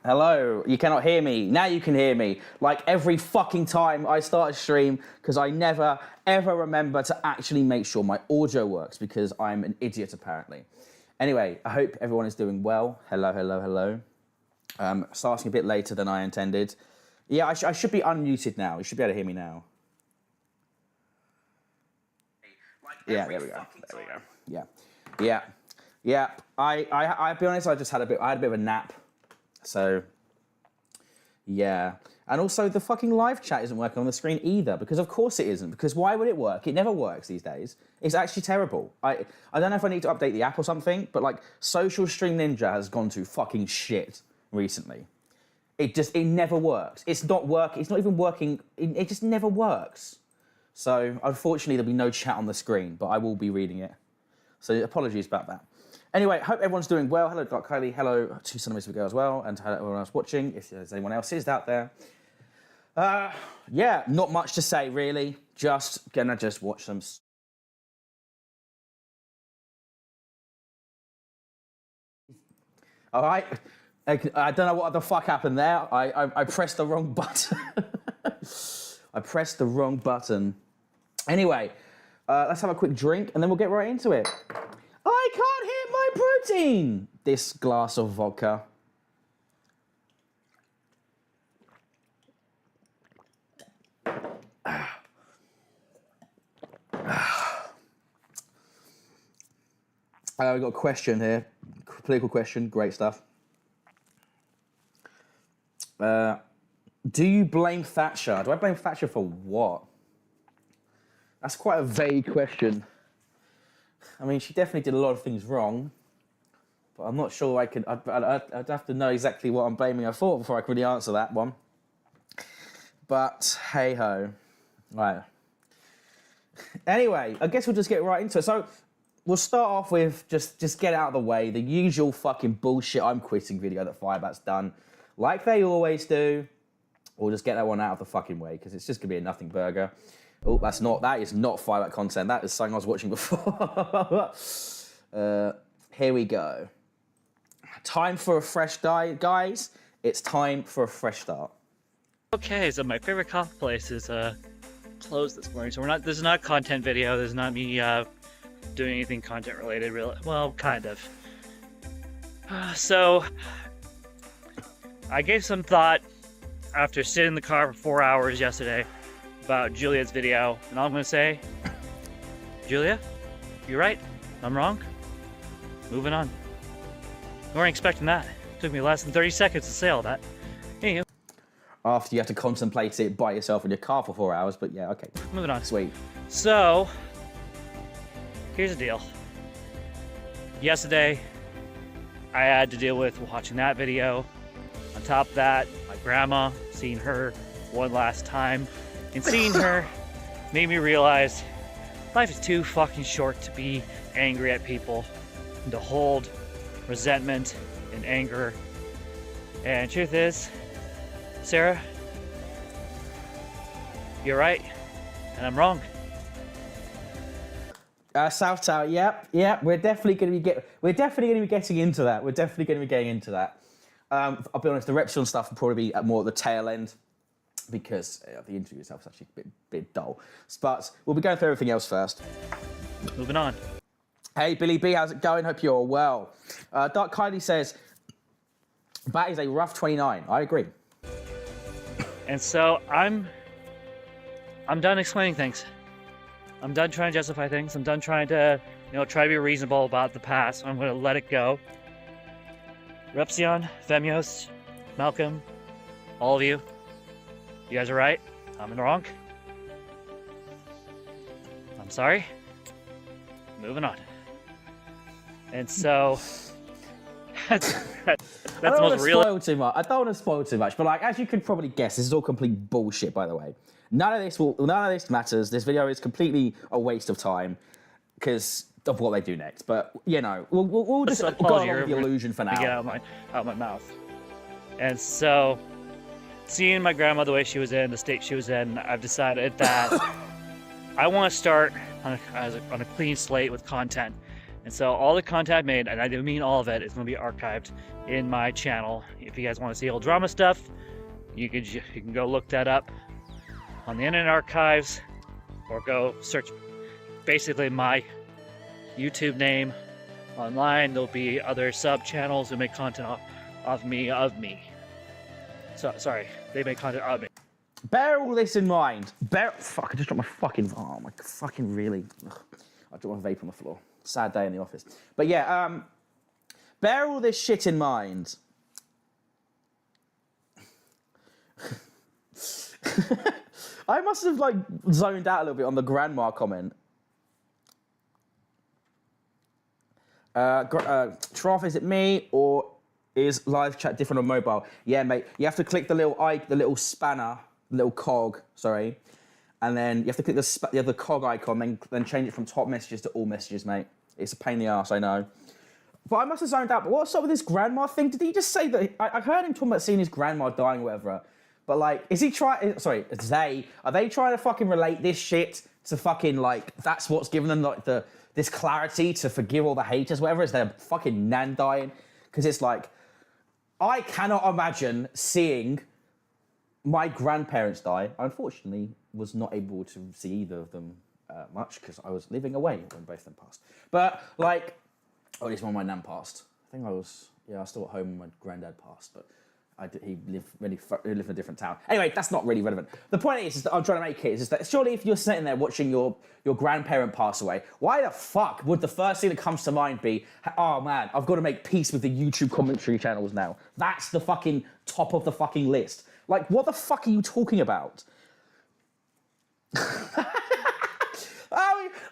Hello. You cannot hear me. Now you can hear me. Like every fucking time I start a stream, because I never, ever remember to actually make sure my audio works, because I'm an idiot, apparently. Anyway, I hope everyone is doing well. Hello, hello, hello. Starting a bit later than I intended. Yeah, I should be unmuted now. You should be able to hear me now. Yeah, there we go. There we go. Yeah. I'll be honest, I had a bit of a nap. So, yeah. And also, the fucking live chat isn't working on the screen either, because of course it isn't, because why would it work? It never works these days. It's actually terrible. I don't know if I need to update the app or something, but like, Social Stream Ninja has gone to fucking shit recently. It never works. It's not even working. It just never works. So, unfortunately, there'll be no chat on the screen, but I will be reading it. So, apologies about that. Anyway, hope everyone's doing well. Hello, Dark Kylie. Hello to Cinemas Ago as well, and hello everyone else watching, if there's anyone else is out there. Yeah, not much to say, really. Just gonna watch some... All right. I don't know what the fuck happened there. I pressed the wrong button. I pressed the wrong button. Anyway, let's have a quick drink, and then we'll get right into it. I can't hit my protein! This glass of vodka. We've got a question here. Political question. Great stuff. Do you blame Thatcher? Do I blame Thatcher for what? That's quite a vague question. I mean, she definitely did a lot of things wrong, but I'm not sure I could... I'd have to know exactly what I'm blaming her for before I could really answer that one. But, hey-ho. Right. Anyway, I guess we'll just get right into it. So, we'll start off with just get out of the way, the usual fucking bullshit I'm quitting video that Firebat's done, like they always do. We'll just get that one out of the fucking way, because it's just going to be a nothing burger. Oh, that is not Firebat content. That is something I was watching before. Here we go. Time for a fresh start, guys. It's time for a fresh start. Okay, so my favorite coffee place is closed this morning. So this is not a content video. This is not me doing anything content related, really. Well, kind of. So I gave some thought after sitting in the car for 4 hours yesterday about Julia's video, and all I'm gonna say, Julia, you're right, I'm wrong. Moving on. You weren't expecting that. It took me less than 30 seconds to say all that. Anywho. After you have to contemplate it by yourself in your car for 4 hours, but yeah, okay. Moving on. Sweet. So, here's the deal. Yesterday, I had to deal with watching that video. On top of that, my grandma, seeing her one last time, and seeing her made me realize life is too fucking short to be angry at people and to hold resentment and anger. And truth is, Sarah, you're right, and I'm wrong. South Tower, yep. We're definitely going to be getting into that. We're definitely going to be getting into that. I'll be honest, the Repzion stuff will probably be more at the tail end, because the interview itself is actually a bit dull. But we'll be going through everything else first. Moving on. Hey, Billy B, how's it going? Hope you're well. Dark Kylie says, Bat is a rough 29. I agree. And so I'm done explaining things. I'm done trying to justify things. I'm done trying to, try to be reasonable about the past. I'm going to let it go. Repzion, Femios, Malcolm, all of you. You guys are right. I'm in the wrong. I'm sorry. Moving on. And so that's the most real. I don't want to spoil too much, but like as you could probably guess, this is all complete bullshit. By the way, none of this matters. This video is completely a waste of time because of what they do next. But we'll just go along with the illusion for now. Get out of my mouth. And so, seeing my grandma the way she was in, the state she was in, I've decided that I want to start on a clean slate with content. And so all the content I made, and I do mean all of it, is going to be archived in my channel. If you guys want to see old drama stuff, you can go look that up on the Internet Archives, or go search basically my YouTube name online. There'll be other sub channels who make content of me. So sorry, they make content of me. Bear all this in mind. Fuck, I just dropped my fucking... Oh, my fucking really... Ugh. I dropped my vape on the floor. Sad day in the office. But yeah, bear all this shit in mind. I must have, like, zoned out a little bit on the grandma comment. Trough, is it me, or is live chat different on mobile? Yeah, mate, you have to click the little spanner, little cog, sorry, and then you have to click the cog icon, then change it from top messages to all messages, mate. It's a pain in the arse, I know. But I must have zoned out. But what's up with this grandma thing? Did he just say that? I heard him talking about seeing his grandma dying or whatever. But, like, is he trying... Sorry, are they trying to fucking relate this shit to fucking, like, that's what's given them, like, this clarity to forgive all the haters, whatever, is their fucking nan dying? Because it's like, I cannot imagine seeing my grandparents die. I unfortunately was not able to see either of them much because I was living away when both of them passed. But, like, or at least when my nan passed. I think I was still at home when my granddad passed, but he lived in a different town. Anyway, that's not really relevant. The point is that I'm trying to make is that surely if you're sitting there watching your grandparent pass away, why the fuck would the first thing that comes to mind be, oh man, I've got to make peace with the YouTube commentary channels now. That's the fucking top of the fucking list. Like, what the fuck are you talking about?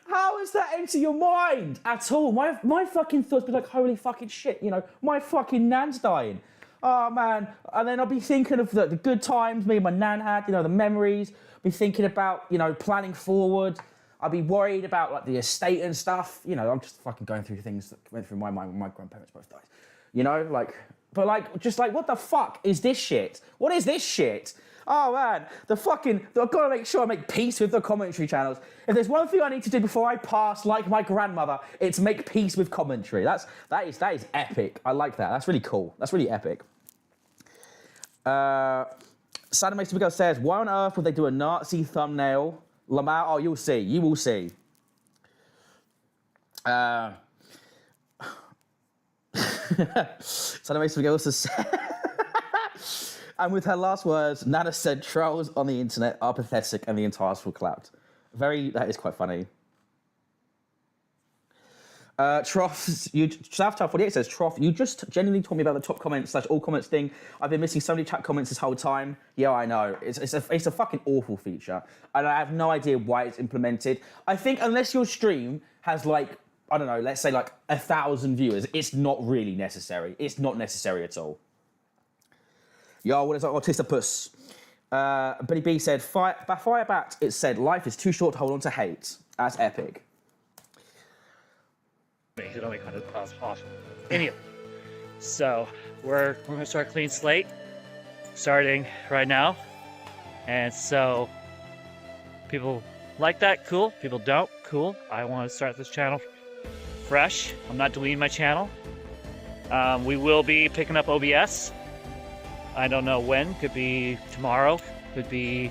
How does that enter your mind at all? My fucking thoughts be like, holy fucking shit, you know, my fucking nan's dying. Oh man, and then I'll be thinking of the good times me and my nan had, you know, the memories. Be thinking about, you know, planning forward. I'll be worried about like the estate and stuff. You know, I'm just fucking going through things that went through my mind when my grandparents both died. You know, like, but like, just like, what the fuck is this shit? What is this shit? Oh man, I've got to make sure I make peace with the commentary channels. If there's one thing I need to do before I pass, like my grandmother, it's make peace with commentary. That is epic. I like that. That's really cool. That's really epic. Saddam makes me go says, why on earth would they do a Nazi thumbnail? Lamar, oh, you'll see. You will see. Saddam makes me go also say. And with her last words, Nana said, trolls on the internet are pathetic and the entire will collapse. That is quite funny. Trough, South48 says, Trough, you just genuinely told me about the top comments / all comments thing. I've been missing so many chat comments this whole time. Yeah, I know. It's a fucking awful feature. And I have no idea why it's implemented. I think unless your stream has like, I don't know, let's say like 1,000 viewers, it's not really necessary. It's not necessary at all. Yo, what is that? Autistopus. Billy B said, Firebat, it said, life is too short to hold on to hate. That's epic. It only kind of off. Anyway, so we're gonna start clean slate, starting right now. And so people like that, cool. People don't, cool. I want to start this channel fresh. I'm not deleting my channel. We will be picking up OBS. I don't know when. Could be tomorrow. Could be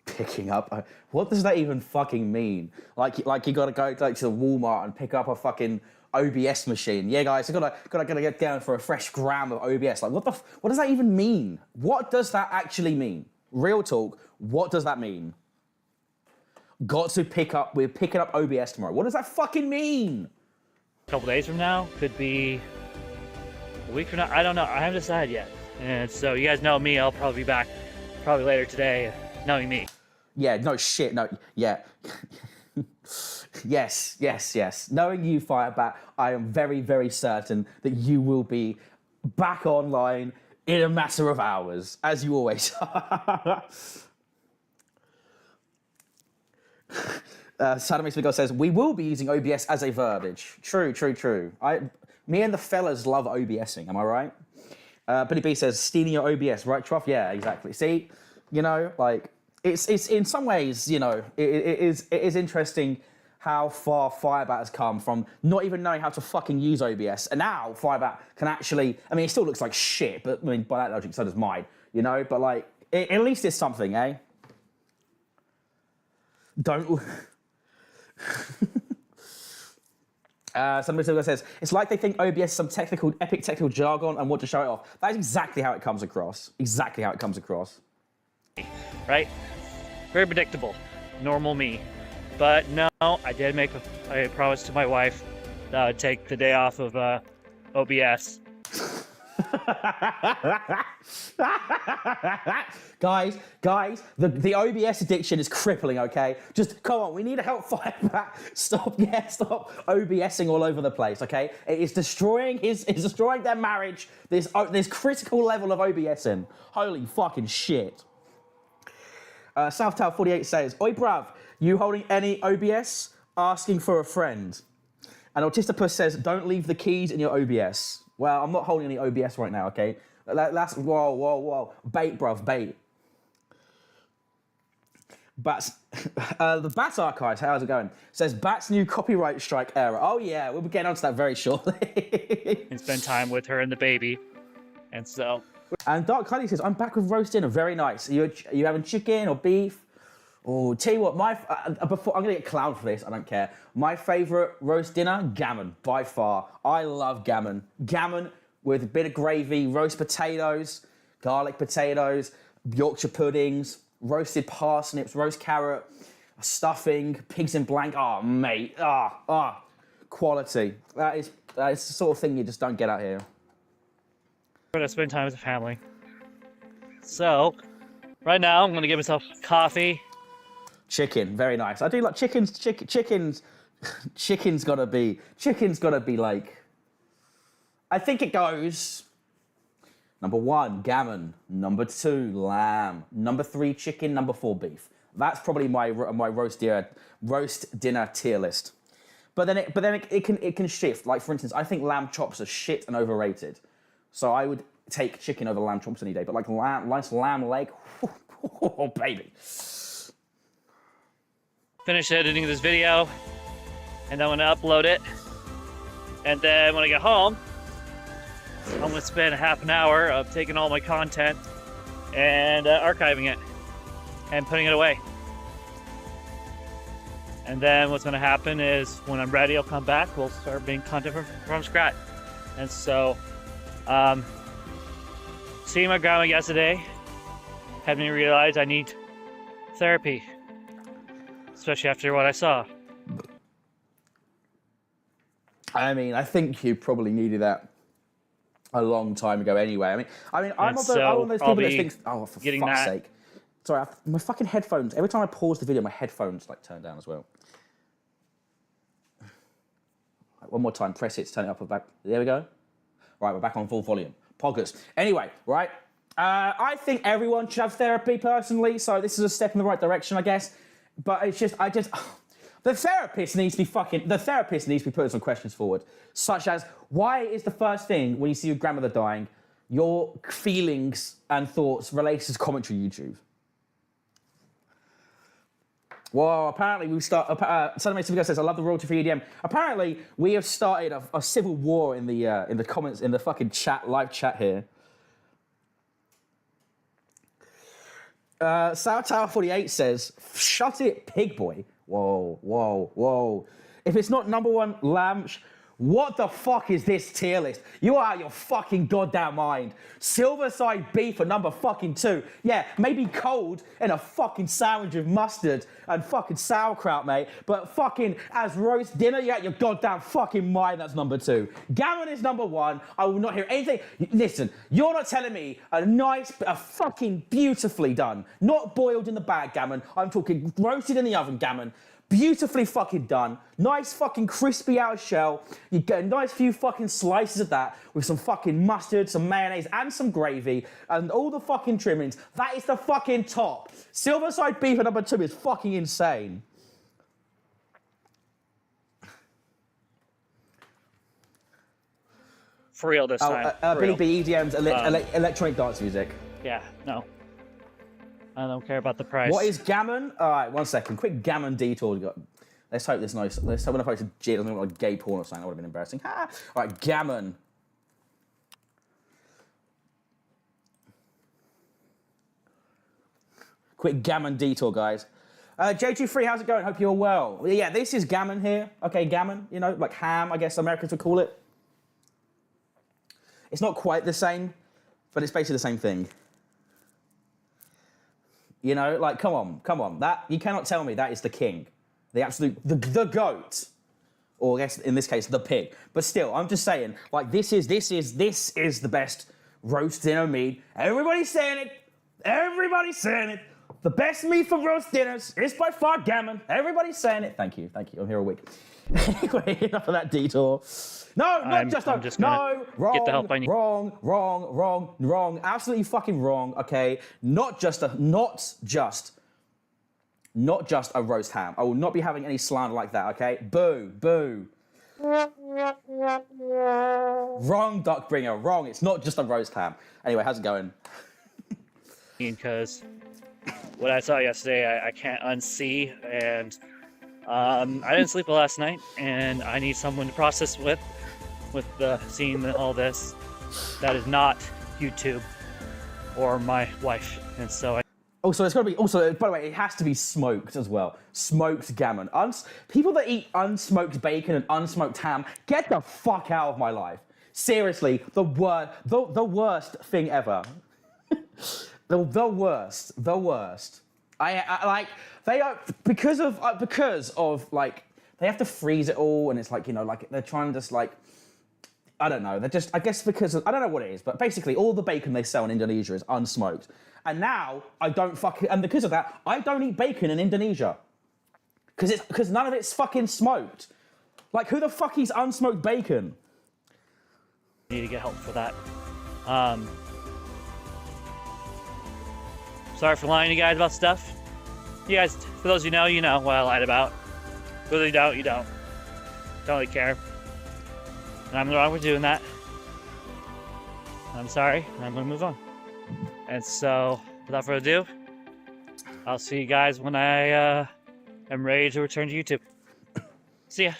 picking up. What does that even fucking mean? Like you gotta go like to the Walmart and pick up a fucking OBS machine. Yeah, guys, I gotta get down for a fresh gram of OBS. Like, what does that even mean? What does that actually mean? Real talk. What does that mean? We're picking up OBS tomorrow. What does that fucking mean? A couple days from now. Could be a week from now. I don't know. I haven't decided yet. And so you guys know me. I'll probably be back probably later today, knowing me. Yeah, no shit, no, yeah. Yes. Knowing you, Firebat, I am very, very certain that you will be back online in a matter of hours, as you always are. Saddam Makes Me Go says, we will be using OBS as a verbiage. True. Me and the fellas love OBSing, am I right? Billy B says, stealing your OBS, right, Trough? Yeah, exactly. See, you know, like, it's in some ways, you know, it is interesting how far Firebat has come from not even knowing how to fucking use OBS. And now Firebat can actually, I mean, it still looks like shit, but I mean, by that logic, so does mine, you know? But like, at least it's something, eh? Don't... Somebody says, it's like they think OBS is some epic technical jargon and want to show it off. That is exactly how it comes across. Exactly how it comes across. Right? Very predictable. Normal me. But no, I did make a promise to my wife that I would take the day off of OBS. guys, the OBS addiction is crippling, okay? Just, come on, we need to help Firebat. Stop OBSing all over the place, okay? It is destroying their marriage, this critical level of OBSing. Holy fucking shit. Southtown48 says, oi bruv, you holding any OBS? Asking for a friend. And Autistopus says, don't leave the keys in your OBS. Well, I'm not holding any OBS right now, okay? That's, whoa. Bait, bruv, bait. Bats, the Bats Archives, how's it going? Says, Bats new copyright strike era. Oh yeah, we'll be getting onto that very shortly. And spend time with her and the baby. And so... And Dark Cuddy says, I'm back with roast dinner, very nice. Are you having chicken or beef? Oh, tell you what, before I'm gonna get clowned for this, I don't care. My favorite roast dinner, gammon, by far. I love gammon. Gammon with a bit of gravy, roast potatoes, garlic potatoes, Yorkshire puddings, roasted parsnips, roast carrot, stuffing, pigs in blank. Oh, mate, quality. That is the sort of thing you just don't get out here. I'm gonna spend time with the family. So, right now I'm gonna give myself coffee. Chicken, very nice. I do like chickens. Chicken's gotta be like. I think it goes. Number 1, gammon. Number 2, lamb. Number 3, chicken. Number 4, beef. That's probably my roast dinner tier list. But then it can shift. Like for instance, I think lamb chops are shit and overrated. So I would take chicken over lamb chops any day. But like nice lamb leg, oh baby. Finish editing this video, and then I'm gonna upload it. And then when I get home, I'm gonna spend half an hour of taking all my content and archiving it and putting it away. And then what's gonna happen is when I'm ready, I'll come back. We'll start making content from scratch. And so, seeing my grandma yesterday had me realize I need therapy, especially after what I saw. I mean, I think you probably needed that a long time ago anyway. I mean, I'm one of those people that thinks, oh, for fuck's sake. Sorry, my fucking headphones, every time I pause the video, my headphones like turn down as well. Right, one more time, press it to turn it up and back. There we go. Right, we're back on full volume. Poggers. Anyway, right. I think everyone should have therapy personally, so this is a step in the right direction, I guess. But it's just, the therapist needs to be putting some questions forward, such as, why is the first thing when you see your grandmother dying, your feelings and thoughts related to commentary YouTube? Well, apparently we've started. Sunday says, "I love the royalty-free EDM." Apparently, we have started a civil war in the comments in the fucking live chat here. Southtower48 says, "Shut it, pig boy." Whoa. If it's not number 1 lamb, what the fuck is this tier list? You are out of your fucking goddamn mind. Silverside beef at number fucking 2. Yeah, maybe cold in a fucking sandwich with mustard and fucking sauerkraut, mate. But fucking as roast dinner, you're out of your goddamn fucking mind. That's number 2. Gammon is number 1. I will not hear anything. Listen, you're not telling me a fucking beautifully done, not boiled in the bag gammon. I'm talking roasted in the oven gammon. Beautifully fucking done. Nice fucking crispy outer shell. You get a nice few fucking slices of that with some fucking mustard, some mayonnaise, and some gravy, and all the fucking trimmings. That is the fucking top. Silverside beef at number 2 is fucking insane. For real this time. Billy B, EDM's electronic dance music. Yeah, no. I don't care about the price. What is gammon? All right, one second. Quick gammon detour. Let's hope there's no. Let's hope when I posted G, it doesn't look like gay porn or something. That would have been embarrassing. Ha! All right, gammon. Quick gammon detour, guys. J23, how's it going? Hope you're well. Yeah, this is gammon here. Okay, gammon. You know, like ham, I guess Americans would call it. It's not quite the same, but it's basically the same thing. You know, like, come on. That, you cannot tell me that is the king. The absolute, the goat. Or I guess, in this case, the pig. But still, I'm just saying, like, this is the best roast dinner meat. Everybody's saying it. Everybody's saying it. The best meat for roast dinners is by far gammon. Everybody's saying it. Thank you. I'm here a week. Anyway, enough of that detour. No, I'm just no, wrong, get the help I need. wrong, absolutely fucking wrong. Okay, not just a roast ham. I will not be having any slander like that. Okay, boo. Wrong, Duckbringer, wrong. It's not just a roast ham. Anyway, how's it going? Because what I saw yesterday, I can't unsee, and I didn't sleep well last night, and I need someone to process with seeing all this. That is not YouTube or my wife, and so Also, it's got to be. Also, by the way, it has to be smoked as well. Smoked gammon. People that eat unsmoked bacon and unsmoked ham, get the fuck out of my life. Seriously, the worst thing ever. The worst. I like, they are because of like, they have to freeze it all, and it's like, you know, like they're trying to just like, I don't know, they're just, I guess because of, I don't know what it is, but basically all the bacon they sell in Indonesia is unsmoked. And now and because of that, I don't eat bacon in Indonesia. Because none of it's fucking smoked. Like, who the fuck eats unsmoked bacon? need to get help for that. Sorry for lying to you guys about stuff. You guys, for those of you know what I lied about. For those you don't, you don't. Don't really care. And I'm wrong for doing that. I'm sorry, and I'm gonna move on. And so, without further ado, I'll see you guys when I am ready to return to YouTube. See ya.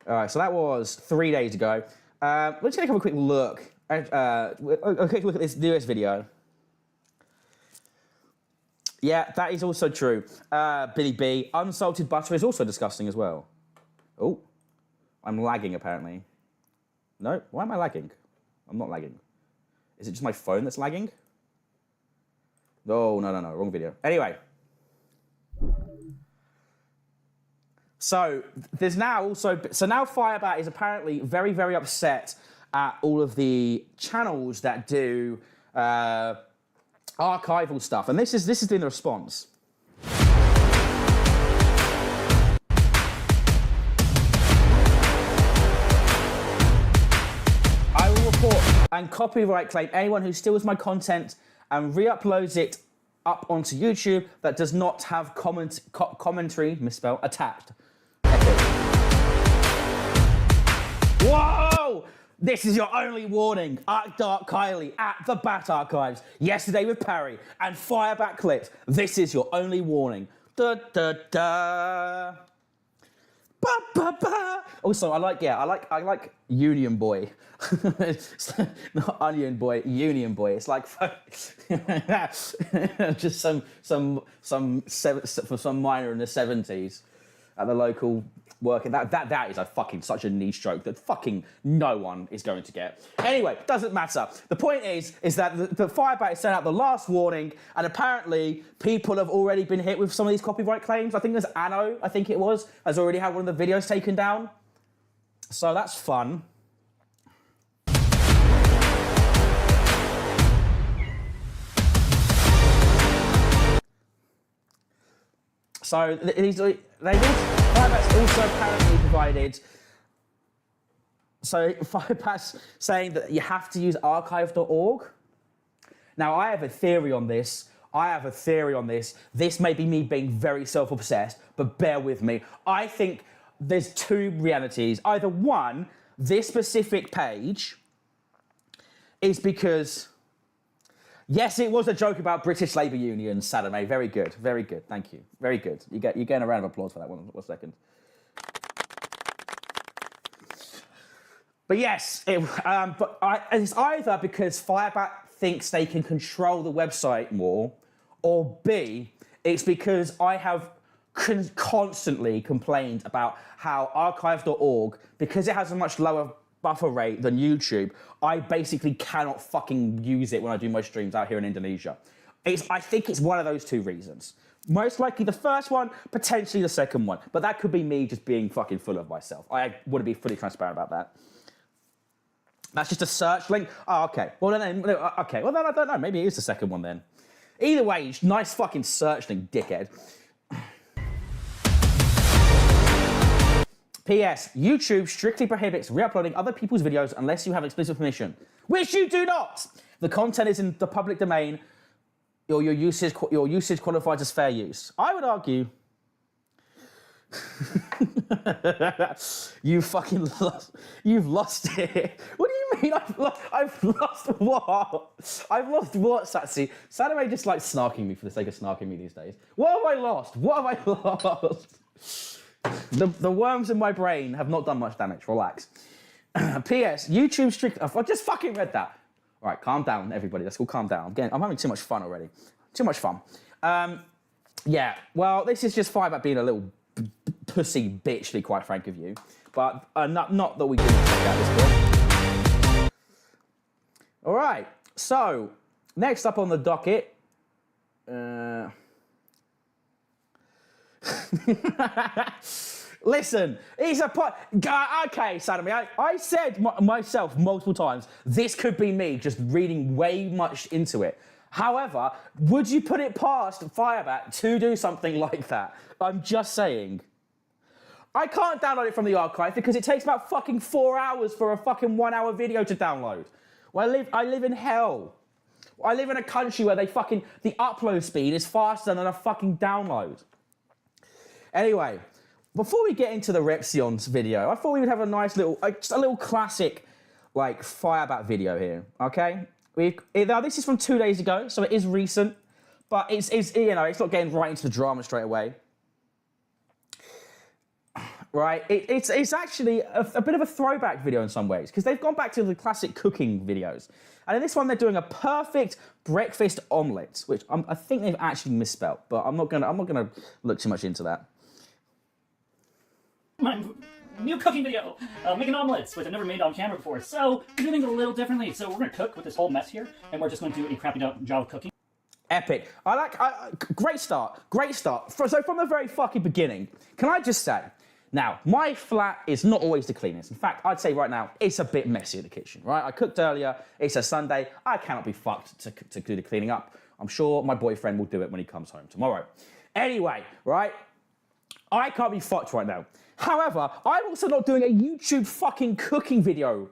All right, so that was 3 days ago. We're just gonna have a quick look at this newest video. Yeah, that is also true. Billy B, unsalted butter is also disgusting as well. Oh, I'm lagging apparently. No, why am I lagging? I'm not lagging. Is it just my phone that's lagging? No, wrong video. Anyway. So, there's now also, now Firebat is apparently very, very upset at all of the channels that do archival stuff. And this is in the response. I will report and copyright claim anyone who steals my content and re-uploads it up onto YouTube that does not have commentary, misspelled, attached. Whoa! This is your only warning. Dark Kylie at the Bat Archives. Yesterday with Parry and Firebat clips. This is your only warning. Da da da. Ba ba ba. Also, I like Union Boy. Not Onion Boy, Union Boy. It's like just some minor in the 70s at the local working. That is a fucking such a niche joke that fucking no one is going to get. Anyway, doesn't matter. The point is that the Firebat has sent out the last warning, and apparently people have already been hit with some of these copyright claims. I think there's Anno, has already had one of the videos taken down. So that's fun. So Firebat's also apparently provided. So Firebat's saying that you have to use archive.org. Now I have a theory on this. This may be me being very self-obsessed, but bear with me. I think there's two realities. Either one, this specific page is because, yes, it was a joke about British Labour Unions, Sadame. Very good, thank you. Very good. You're getting a round of applause for that one second. But yes, it's either because Firebat thinks they can control the website more, or B, it's because I have constantly complained about how archive.org, because it has a much lower buffer rate than YouTube, I basically cannot fucking use it when I do my streams out here in Indonesia. I think it's one of those two reasons. Most likely the first one, potentially the second one. But that could be me just being fucking full of myself. I want to be fully transparent about that. That's just a search link. Oh, okay. Well, then I don't know. Maybe it is the second one then. Either way, nice fucking search link, dickhead. P.S. YouTube strictly prohibits re-uploading other people's videos unless you have explicit permission, which you do not. The content is in the public domain. Your usage qualifies as fair use. I would argue you've lost it. What do you mean I've lost what? I've lost what, Satsi? Saturday just likes snarking me for the sake of snarking me these days. What have I lost? What have I lost? The worms in my brain have not done much damage. Relax. P.S. YouTube strict. I just fucking read that. All right, calm down, everybody. Let's all calm down. Again, I'm having too much fun already. Too much fun. Yeah. Well, this is just Firebat being a little pussy bitch, to be quite frank with you. But not that we can at this point. All right. So next up on the docket. Listen, it's a okay, Sadami. I said myself multiple times, this could be me just reading way much into it. However, would you put it past Firebat to do something like that? I'm just saying. I can't download it from the archive because it takes about fucking 4 hours for a fucking 1 hour video to download. Well, I live in hell. I live in a country where the upload speed is faster than a fucking download. Anyway, before we get into the Repzion's video, I thought we would have a nice little, just a little classic, like, Firebat video here, okay? Now, this is from 2 days ago, so it is recent, but it's not getting right into the drama straight away. Right? It's actually a bit of a throwback video in some ways, because they've gone back to the classic cooking videos. And in this one, they're doing a perfect breakfast omelette, which I think they've actually misspelled, but I'm not gonna look too much into that. My new cooking video, making omelets, which I've never made on camera before. So we're doing things a little differently. So we're gonna cook with this whole mess here, and we're just going to do a crappy job of cooking. Epic. Great start. So from the very fucking beginning, can I just say, now, my flat is not always the cleanest. In fact, I'd say right now, it's a bit messy in the kitchen, right? I cooked earlier, it's a Sunday, I cannot be fucked to do the cleaning up. I'm sure my boyfriend will do it when he comes home tomorrow. Anyway, right? I can't be fucked right now. However, I'm also not doing a YouTube fucking cooking video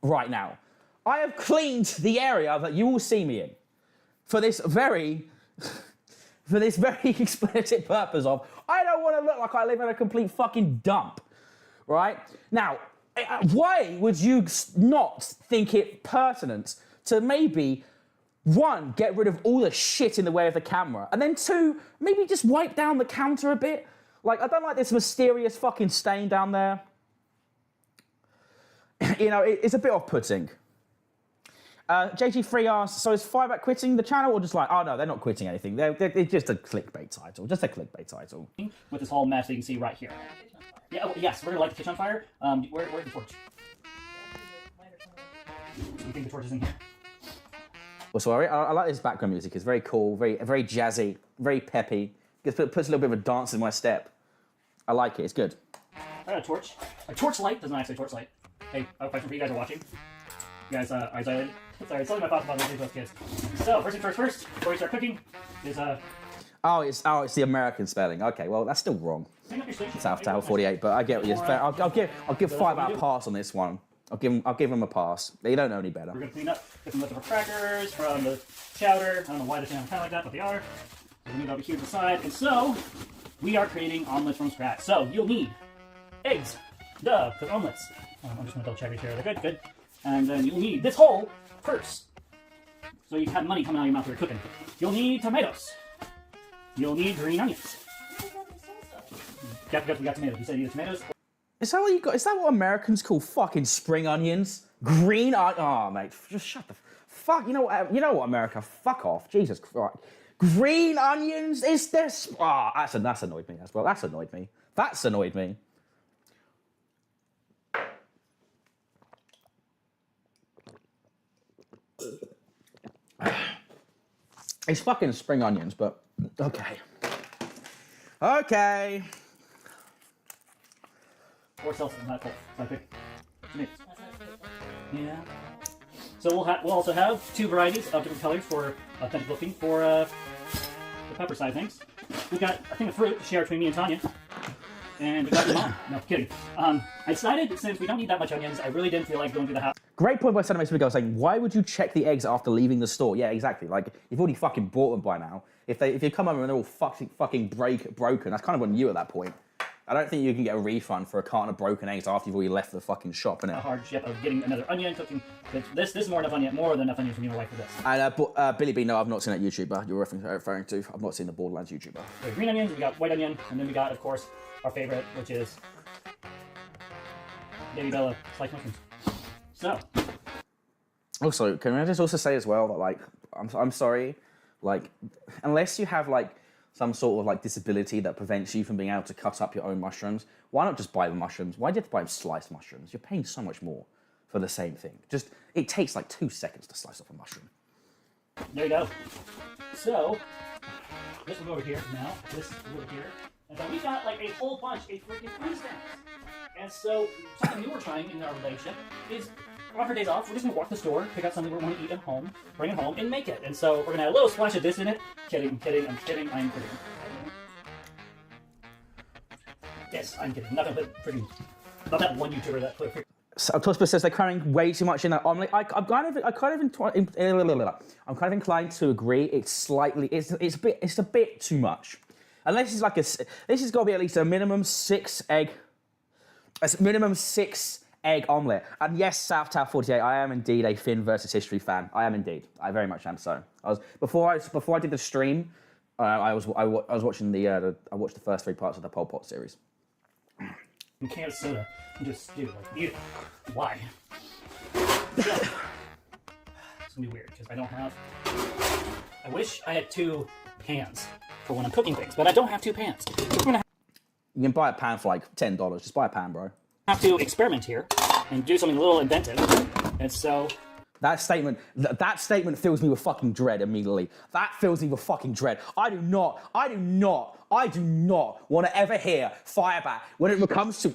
right now. I have cleaned the area that you will see me in for this very explicit purpose of, I don't want to look like I live in a complete fucking dump, right? Now, why would you not think it pertinent to maybe, one, get rid of all the shit in the way of the camera, and then two, maybe just wipe down the counter a bit? Like, I don't like this mysterious fucking stain down there. You know, it's a bit off-putting. JG3 asks, so is Firebat quitting the channel, or just like, oh no, they're not quitting anything. It's just a clickbait title. Just a clickbait title. With this whole mess that you can see right here. Yeah, oh, yes, we're gonna light the kitchen on fire. Where's the torch? You think the torch is in here? Well, sorry, I like this background music. It's very cool, very jazzy, very peppy. It puts a little bit of a dance in my step. I like it. It's good. I got a torch. A torch light doesn't actually torch light. Hey, I have a question for you guys who are watching. You guys are excited? Sorry, tell me my thoughts about those kids. So, first things first, before we start cooking, is Oh, it's the American spelling. Okay, well that's still wrong. It's South Tower 48, but I get what you're saying. I'll give Firebat a pass on this one. I'll give them a pass. They don't know any better. We're gonna clean up, get some leftover crackers from the chowder. I don't know why they sound kind of like that, but they are. We're gonna barbecue to the side, and so we are creating omelets from scratch. So you'll need eggs, duh, because omelets. I'm just gonna double check these here. They're good. And then you'll need this whole purse, so you have money coming out of your mouth while you're cooking. You'll need tomatoes. You'll need green onions. We got tomatoes. You said you need tomatoes. Is that what you got? Is that what Americans call fucking spring onions? Green onions? Oh, mate, just shut the fuck. You know what, America? Fuck off. Jesus Christ. Green onions? Is this? Oh, that's annoyed me as well. That's annoyed me. That's annoyed me. It's fucking spring onions, but okay. Okay. Or salsa, not full. So I pick tomatoes. Yeah. So we'll also have 2 varieties of different colors for authentic looking for the pepper side things. We've got a thing of fruit to share between me and Tanya. And we got your mom. No, kidding. I decided, since we don't need that much onions, I really didn't feel like going through the house. Great point by Cinemax Ago saying, why would you check the eggs after leaving the store? Yeah, exactly. Like, you've already fucking bought them by now. If you come home and they're all fucking broken, that's kind of on you at that point. I don't think you can get a refund for a carton of broken eggs after you've already left the fucking shop, innit? A hardship of getting another onion, cooking. This is more than enough onion for me and my wife for this. And Billy B, no, I've not seen that YouTuber you're referring to. I've not seen the Borderlands YouTuber. We have green onions, we got white onion, and then we got, of course, our favorite, which is Baby Bella sliced mushrooms. So. Also, can I just also say as well that, like, I'm sorry, like, unless you have, like, some sort of, like, disability that prevents you from being able to cut up your own mushrooms, why not just buy the mushrooms? Why do you have to buy sliced mushrooms? You're paying so much more for the same thing. Just, it takes, like, 2 seconds to slice up a mushroom. There you go. So, this will go over here now. This will go over here. And so we got, like, a whole bunch, a freaking food stamps. And so, something we were trying in our relationship is, on our days off, we're just going to walk to the store, pick out something we want to eat at home, bring it home, and make it. And so, we're going to add a little splash of this in it. I'm kidding. Yes, I'm kidding. Not that one YouTuber that put. So, Tospa says they're cramming way too much in that omelet. I'm kind of inclined to agree. It's a bit too much. Unless it's like this has got to be at least a minimum 6 egg omelette. And yes, South Tower 48, I am indeed a Finn versus History fan. I am indeed. I very much am so. Before I did the stream, I was watching I watched the first 3 parts of the Pol Pot series. In can of soda and just do like eat it. Why? It's gonna be weird because I don't have. I wish I had 2 pans for when I'm cooking things, but I don't have 2 pans. So we're gonna. You can buy a pan for like $10. Just buy a pan, bro. Have to experiment here and do something a little inventive, and so. That statement fills me with fucking dread immediately. That fills me with fucking dread. I do not want to ever hear Firebat when it comes to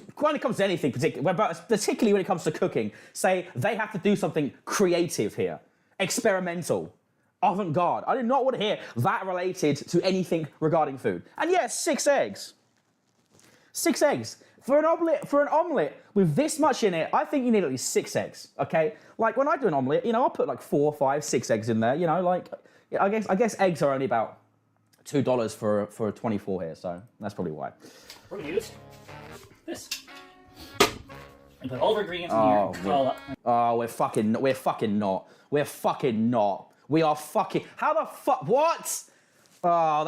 anything particularly when it comes to cooking, say they have to do something creative here, experimental, avant-garde. I do not want to hear that related to anything regarding food. And yes, 6 eggs. 6 eggs. For an omelette with this much in it, I think you need at least 6 eggs, okay? Like, when I do an omelette, I'll put like 4, 5, 6 eggs in there, like, I guess eggs are only about $2 for a 24 here, so that's probably why. We're gonna use this. And put all of our ingredients in here. Oh, we're fucking not. We are fucking, how the fuck, what? Oh,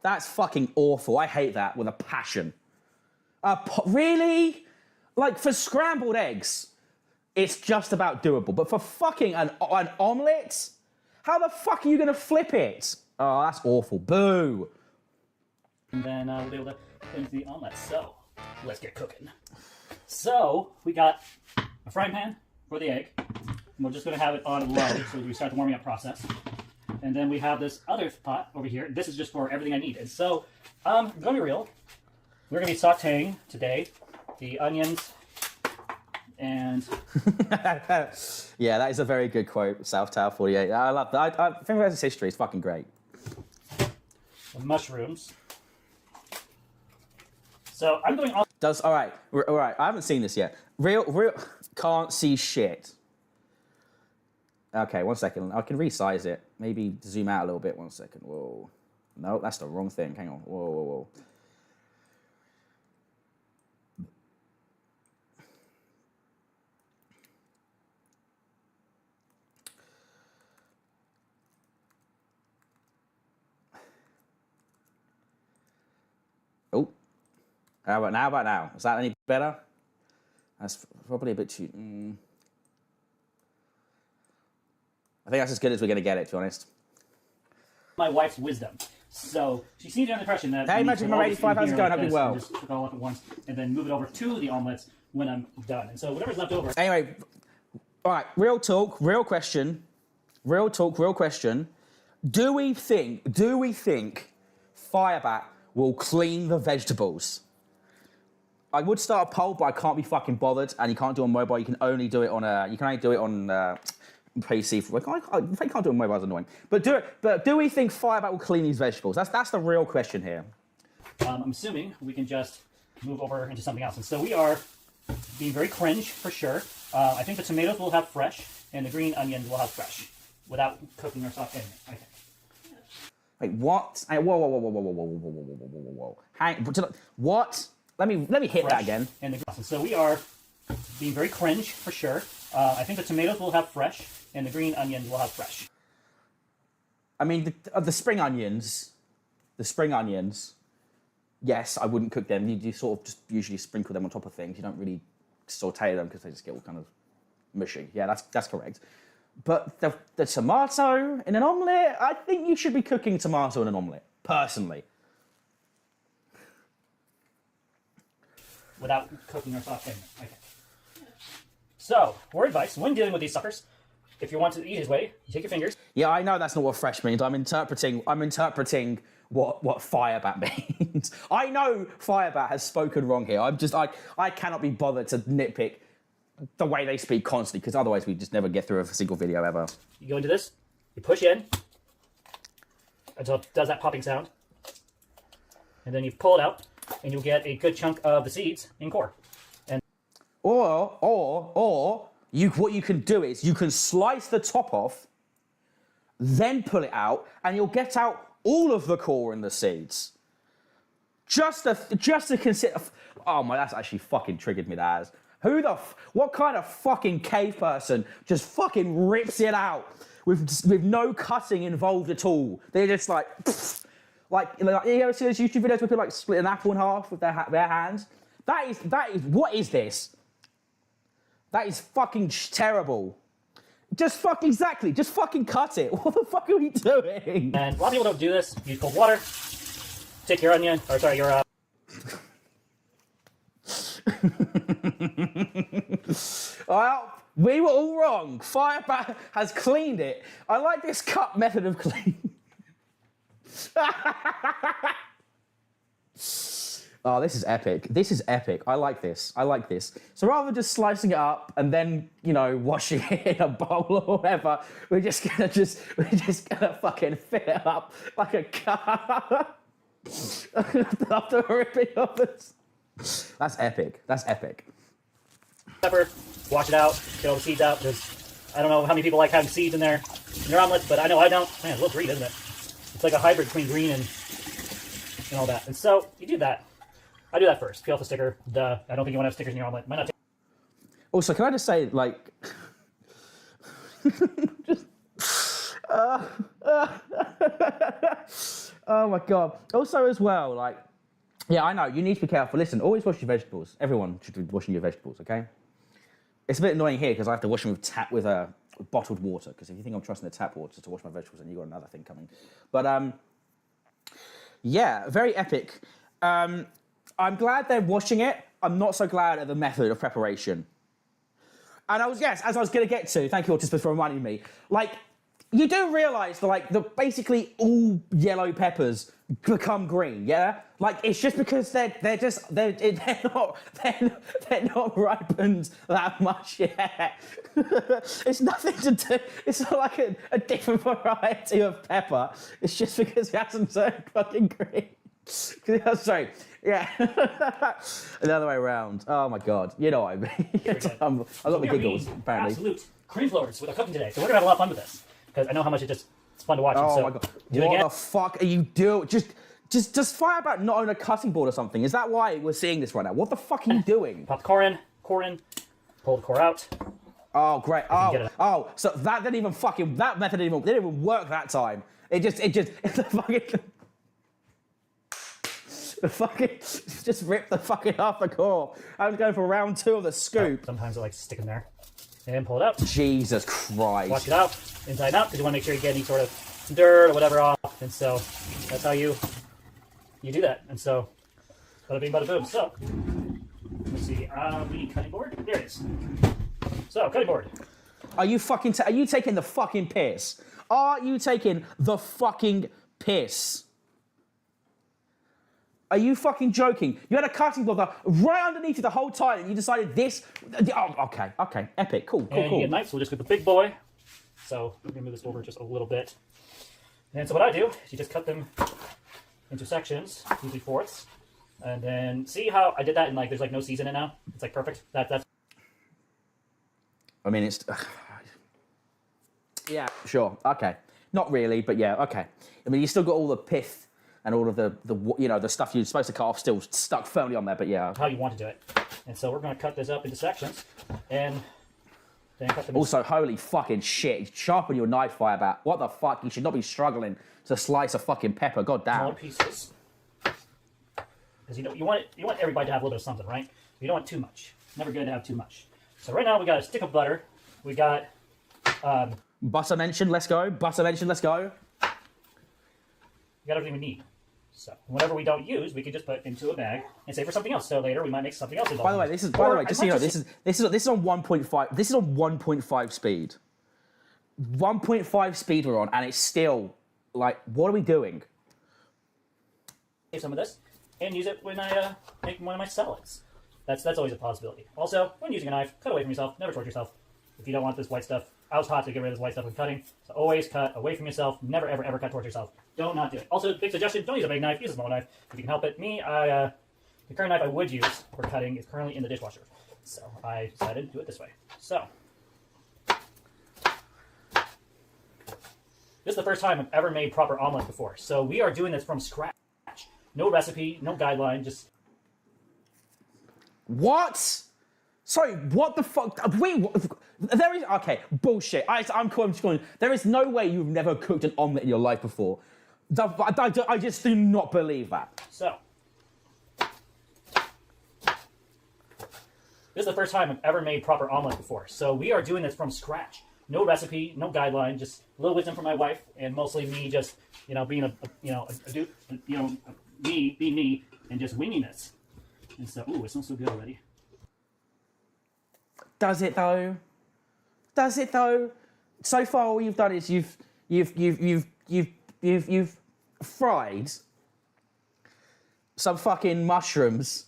that's fucking awful. I hate that with a passion. Really? Like, for scrambled eggs, it's just about doable. But for fucking an omelette? How the fuck are you going to flip it? Oh, that's awful. Boo. And then we'll be able to put into the omelette. So, let's get cooking. So, we got a frying pan for the egg. And we're just going to have it on low so we start the warming up process. And then we have this other pot over here. This is just for everything I need. And so, I'm going to be real. We're going to be sauteing today the onions and... Yeah, that is a very good quote, South Tower 48. I love that. I think that's history. It's fucking great. The mushrooms. So, I'm going all... All right. I haven't seen this yet. Real, can't see shit. Okay, 1 second. I can resize it. Maybe zoom out a little bit. 1 second. Whoa. No, that's the wrong thing. Hang on. Whoa. Oh. How about now? How about now? Is that any better? That's probably a bit too... I think that's as good as we're going to get it, to be honest. My wife's wisdom. So she seems to have the impression that... Hey, Magic Number 85, how's it going? Hope you're well. Just cook it all up at once, and then move it over to the omelets when I'm done. And so whatever's left over... Anyway, all right, real talk, real question. Real talk, real question. Do we think Firebat will clean the vegetables? I would start a poll, but I can't be fucking bothered, and you can't do it on mobile. You can only do it on PC. I can't do it on mobile. It's annoying. But do we think Firebat will clean these vegetables? That's the real question here. I'm assuming we can just move over into something else. And so we are being very cringe for sure. I think the tomatoes will have fresh, and the green onions will have fresh, without cooking or sauteing, I think. Wait, what? Whoa. Hang, what? Let me hit that again. And so we are being very cringe for sure. I think the tomatoes will have fresh, and the green onions will have fresh. I mean, the spring onions, yes, I wouldn't cook them. You sort of just usually sprinkle them on top of things. You don't really saute them because they just get all kind of mushy. Yeah, that's correct. But the tomato in an omelette, I think you should be cooking tomato in an omelette, personally. Without cooking or sauteing, I think. So, word advice, when dealing with these suckers, if you want to the easiest way, you take your fingers. Yeah, I know that's not what fresh means. I'm interpreting what Firebat means. I know Firebat has spoken wrong here. I cannot be bothered to nitpick the way they speak constantly, because otherwise we just never get through a single video ever. You go into this, you push in until it does that popping sound, and then you pull it out, and you'll get a good chunk of the seeds in core. And what you can do is you can slice the top off, then pull it out, and you'll get out all of the core and the seeds. Just to consider. Oh my, that's actually fucking triggered me. That has. What kind of fucking cave person just fucking rips it out with no cutting involved at all? They're just like. Like, you ever see those YouTube videos where people like split an apple in half with their hands? That is, what is this? That is fucking terrible. Just fucking cut it. What the fuck are we doing? And a lot of people don't do this. You use cold water, take your onion, or sorry, your Well, we were all wrong. Firebat has cleaned it. I like this cut method of cleaning. Oh, this is epic. This is epic. I like this. So rather than just slicing it up and then, washing it in a bowl or whatever, we're just gonna fucking fill it up like a cup after ripping off this. That's epic. pepper, wash it out, get all the seeds out, because I don't know how many people like having seeds in their omelets, but I know I don't. Man, it's a little green, isn't it? It's like a hybrid between green and all that. And so you do that. I do that first. Peel off the sticker. Duh. I don't think you want to have stickers in your omelet. Might not take. Also, can I just say, like, oh my god. Also, as well, like, yeah, I know you need to be careful. Listen, always wash your vegetables. Everyone should be washing your vegetables. Okay. It's a bit annoying here because I have to wash them with bottled water. Because if you think I'm trusting the tap water to wash my vegetables, then you got another thing coming. But yeah, very epic. I'm glad they're washing it. I'm not so glad at the method of preparation. And as I was going to get to, thank you, Autismus, for reminding me. Like, you do realise that, basically all yellow peppers become green, yeah? Like, it's just because they're not ripened that much yet. It's nothing to do. It's not like a different variety of pepper. It's just because it hasn't turned fucking green. Sorry. Yeah. The other way around. Oh my god. You know what I mean. I got the giggles, apparently. Absolute cringe lords with our cooking today. So we're gonna have a lot of fun with this. Because I know how much it's fun to watch. Oh so my god. What the fuck are you doing? Just Firebat not on a cutting board or something. Is that why we're seeing this right now? What the fuck are you doing? Pop the core in, pull the core out. Oh great. Oh, so that method didn't even work that time. It just fucking The fucking just rip the fucking half the core. I'm going for round 2 of the scoop. Sometimes it likes to stick in there. And pull it out. Jesus Christ. Wash it out, inside and out, because you want to make sure you get any sort of dirt or whatever off. And so that's how you do that. And so, bada bing, bada boom. So, let's see. We need cutting board. There it is. So, cutting board. Are you fucking? Are you taking the fucking piss? Are you taking the fucking piss? Are you fucking joking? You had a cutting board right underneath it the whole time, and you decided this. Oh, okay, epic, cool. And you get knives. We'll just get the big boy. So I'm gonna move this over just a little bit. And so what I do is you just cut them into sections, usually fourths, and then see how I did that. And like, there's like no seeds in it now. It's like perfect. That's. I mean, it's. Yeah, sure, okay. Not really, but yeah, okay. I mean, you still got all the pith and all of the the stuff you're supposed to cut off still stuck firmly on there, but yeah. How you want to do it. And so we're going to cut this up into sections, and then cut them. Also, holy fucking shit! Sharpen your knife, Firebat. What the fuck? You should not be struggling to slice a fucking pepper. God damn. Smaller pieces. Because you want everybody to have a little bit of something, right? You don't want too much. Never good to have too much. So right now we got a stick of butter. We got butter mention. Let's go. Butter mention. Let's go. We got everything we need. So whatever we don't use, we can just put into a bag and save for something else. So later we might make something else. By the way, just so you know, this is on 1.5. This is on 1.5 speed. 1.5 speed we're on, and it's still like, what are we doing? Save some of this and use it when I make one of my salads. That's always a possibility. Also, when using a knife, cut away from yourself. Never torture yourself. If you don't want this white stuff, I was taught to get rid of this white stuff when cutting. So always cut away from yourself. Never, ever, ever cut towards yourself. Don't not do it. Also, big suggestion, don't use a big knife. Use a small knife if you can help it. Me, the current knife I would use for cutting is currently in the dishwasher. So I decided to do it this way. So, this is the first time I've ever made proper omelet before. So we are doing this from scratch. No recipe, no guideline, just... What? Sorry, what the fuck? Wait, what? There is... Okay, bullshit. I'm just going... There is no way you've never cooked an omelette in your life before. I just do not believe that. So, this is the first time I've ever made proper omelet before. So we are doing this from scratch. No recipe, no guideline, just a little wisdom from my wife, and mostly me just, being a dude, me being me, and just winging this. And so, ooh, it smells so good already. Does it though? Does it though? So far, all you've done is you've fried some fucking mushrooms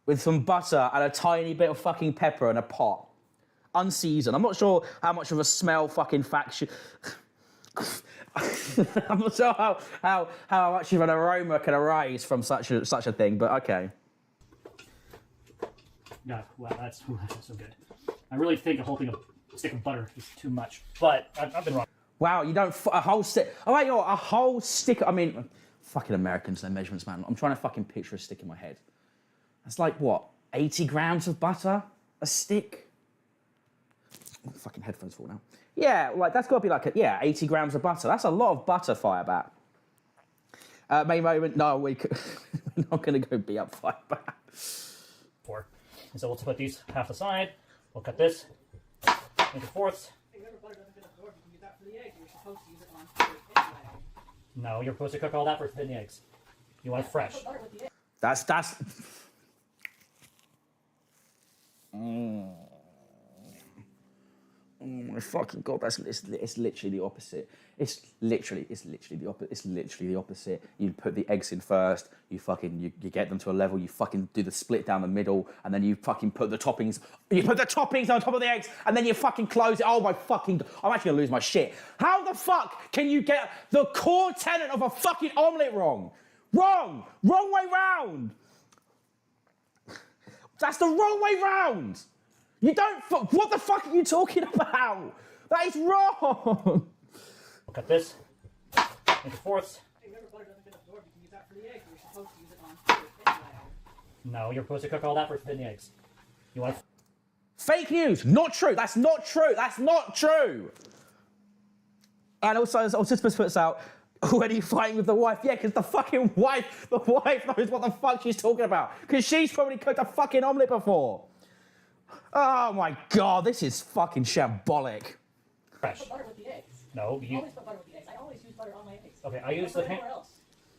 with some butter and a tiny bit of fucking pepper in a pot, unseasoned. I'm not sure how much of a smell fucking faction. I'm not sure how much of an aroma can arise from such a thing, but okay. Yeah, wow, that's so good. I really think a whole stick of butter is too much, but I've been wrong. Wow, you don't a whole stick. Oh wait, a whole stick. I mean, fucking Americans, their measurements, man. I'm trying to fucking picture a stick in my head. That's like what, 80 grams of butter a stick? Oh, fucking headphones fall now. Yeah, like that's got to be like 80 grams of butter. That's a lot of butter, Firebat. Main moment. No, we're not going to go beat up Firebat. And so we'll put these half aside. We'll cut this into fourths. No, you're supposed to cook all that for the eggs. You want it fresh. That's. Oh my fucking god! It's literally the opposite. It's literally the opposite. It's literally the opposite. You put the eggs in first. You get them to a level. You fucking do the split down the middle, and then you fucking put the toppings. You put the toppings on top of the eggs, and then you fucking close it. Oh my fucking! I'm actually gonna lose my shit. How the fuck can you get the core tenet of a fucking omelet wrong? Wrong way round. That's the wrong way round. You don't. What the fuck are you talking about? That is wrong. We'll cut this into fourths. No, you're supposed to cook all that for the eggs. You want to... Fake news. Not true. That's not true. That's not true. And also, I was just supposed to put this out. Already fighting with the wife? Yeah, because the wife knows what the fuck she's talking about. Because she's probably cooked a fucking omelette before. Oh my god, this is fucking shambolic. Fresh. Put butter with the eggs. No, You you. always put butter with the eggs. I always use butter on my eggs. Okay, I use the Put it pan. anywhere else.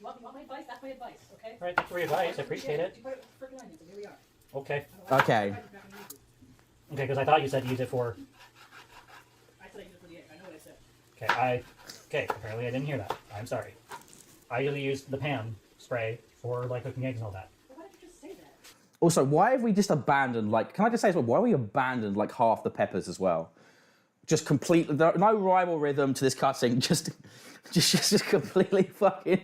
You want my advice? That's my advice, okay? Right, thanks for your advice. I appreciate it. You put it with freaking onions, and here we are. Okay. Okay. Okay, because I thought you said use it for. I said I use it for the eggs. I know what I said. Okay, apparently I didn't hear that. I'm sorry. I usually use the pan spray for like cooking eggs and all that. Well, why did you just say that? Also, why have we just abandoned, like, can I just say as well, why have we abandoned, like, half the peppers as well? Just completely, no rhyme or rhythm to this cutting, just completely fucking,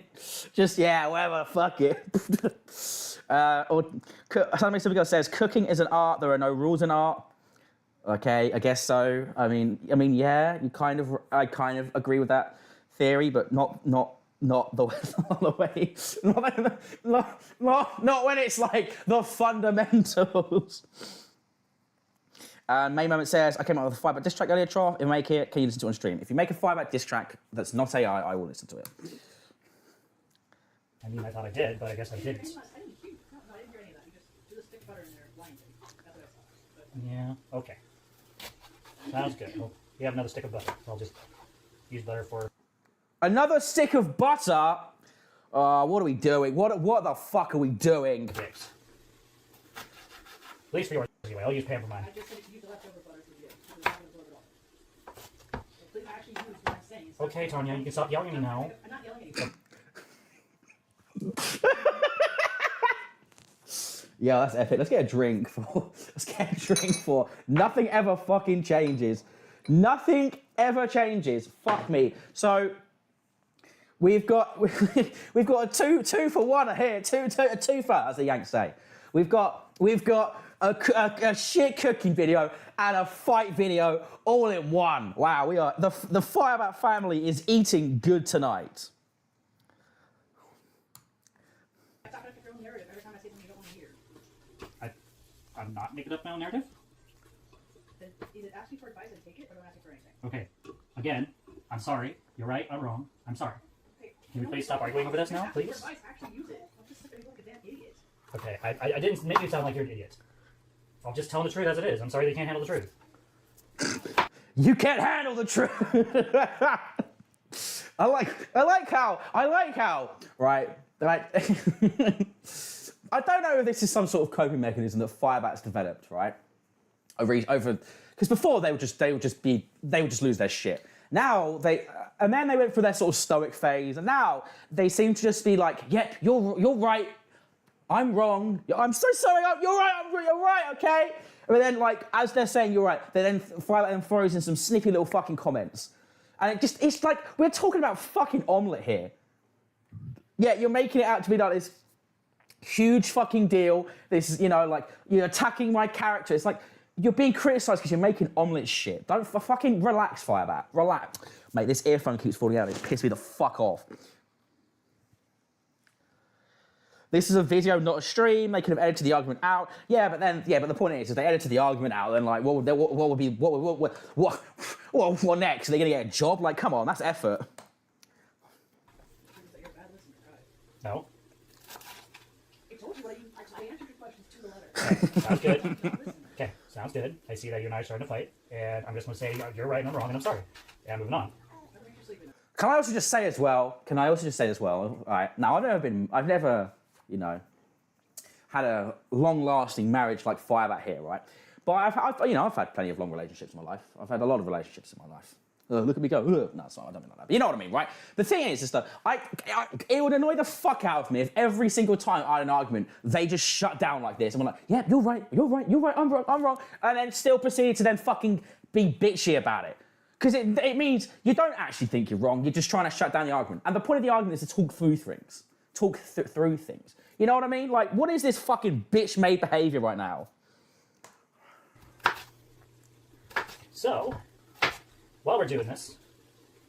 yeah, whatever, fuck it. Somebody says, cooking is an art, there are no rules in art. Okay, I guess so. I mean, yeah, I kind of agree with that theory, but not the way, not when it's like the fundamentals. Main Moment says, I came up with a Firebat diss track earlier, Trough. If you make it, can you listen to it on stream? If you make a Firebat diss track that's not AI, I will listen to it. I mean, I thought I did, but I guess I didn't. I didn't hear any of that. You just do the stick butter in there blindly. That's what I saw. But Yeah, okay. Sounds good. Well, we have another stick of butter. I'll just use butter for. Another stick of butter? What are we doing? What the fuck are we doing? Eggs. At least for yours, anyway. I'll use pan for mine. I just said if you use the leftover butter for the eggs. It's not going to absorb it all. So please actually use what I'm saying. It's not- Okay, Tanya, you can stop yelling at me now. I'm not yelling at you. Yeah, that's epic. Let's get a drink for. Nothing ever fucking changes. Nothing ever changes. Fuck me. So we've got a two for one here. A twofer, as the Yanks say. We've got a shit cooking video and a fight video all in one. Wow, we are the Firebat family is eating good tonight. Stop making your own narrative every time I say something you don't want to hear. I'm not making up my own narrative. Then either ask me for advice and take it, or don't ask me for anything. Okay. Again, I'm sorry. You're right. I'm wrong. I'm sorry. Okay. Can we please stop arguing over this now, Ask me for please? advice, actually use it. Don't just sit there and look like a damn idiot. Okay. I didn't make you sound like you're an idiot. I'll just tell the truth as it is. I'm sorry that you can't handle the truth. You can't handle the truth. I like how, right? I don't know if this is some sort of coping mechanism that Firebat's developed, right? Over, because before they would just lose their shit. Now and then they went through their sort of stoic phase, and now they seem to just be like, yep, you're right, I'm wrong, I'm so sorry, you're right, okay? But then, like, as they're saying you're right, Firebat then throws in some snippy little fucking comments. And it's like, we're talking about fucking omelette here. Yeah, you're making it out to be like this huge fucking deal. This is, like, you're attacking my character. It's like, you're being criticised because you're making omelette shit. Don't fucking relax, Firebat. Relax. Mate, this earphone keeps falling out. It's pissed me the fuck off. This is a video, not a stream. They could have edited the argument out. But the point is, if they edited the argument out, then like, what next? Are they gonna get a job? Like, come on, that's effort. You're a bad listener, right? No. I told you, I answered your questions to the letter. Sounds good. You're not listening. Okay, sounds good. I see that you and I are starting to fight, and I'm just going to say you're right and I'm wrong, and I'm sorry. And moving on. Never make you sleep in it. Can I also just say as well? All right. Now, I've never, had a long-lasting marriage like Firebat here, right? But I've had plenty of long relationships in my life. I've had a lot of relationships in my life. Look at me go. No, it's not. I don't mean like that. But you know what I mean, right? The thing is that it would annoy the fuck out of me if every single time I had an argument, they just shut down like this. And I'm like, yeah, you're right, I'm wrong. And then still proceed to then fucking be bitchy about it. Because it means you don't actually think you're wrong. You're just trying to shut down the argument. And the point of the argument is to talk through things. Through things. You know what I mean? Like, what is this fucking bitch-made behavior right now? So, while we're doing this,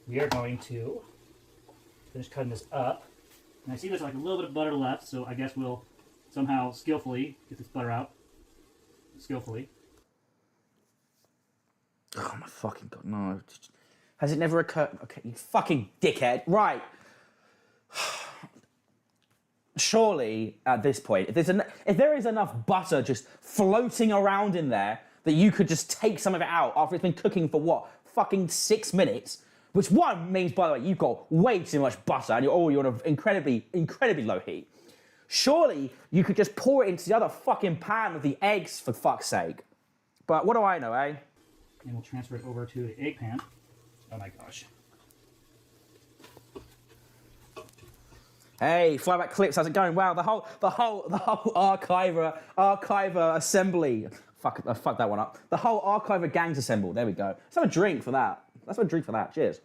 we are going to finish cutting this up. And I see there's like a little bit of butter left, so I guess we'll somehow skillfully get this butter out. Skillfully. Oh my fucking god, no. Has it never occurred? Okay, you fucking dickhead. Right. surely at this point, if there is enough butter just floating around in there that you could just take some of it out after it's been cooking for what, fucking 6 minutes, which one means, by the way, you've got way too much butter and you're on an incredibly low heat. Surely you could just pour it into the other fucking pan with the eggs, for fuck's sake. But what do I know, eh? And we'll transfer it over to the egg pan. Oh my gosh. Hey, Firebat Clips, how's it going? Wow, the whole archiver assembly. Fuck that one up. The whole archiver gang's assembled. There we go. Let's have a drink for that. Cheers.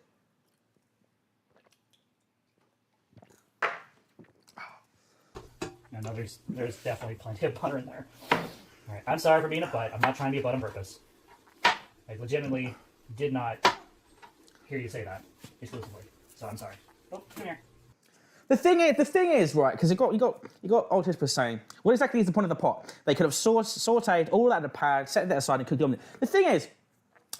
I know there's definitely plenty of butter in there. All right, I'm sorry for being a butt. I'm not trying to be a butt on purpose. I legitimately did not hear you say that exclusively, so I'm sorry. Oh, come here. The thing is, right? Because you got Old Tisper saying, what exactly is the point of the pot? They could have sautéed all that in a pan, set that aside, and cooked the omelette. The thing is,